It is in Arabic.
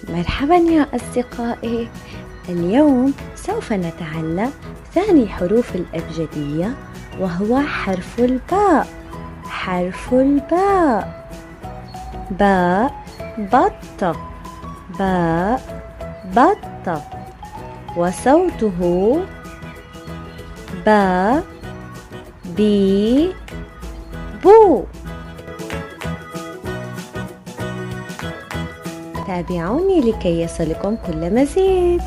مرحبا يا أصدقائي. اليوم سوف نتعلم ثاني حروف الأبجدية وهو حرف الباء. حرف الباء: باء بطة، باء بطة. وصوته با بي بو. تابعوني لكي يصلكم كل مزيد.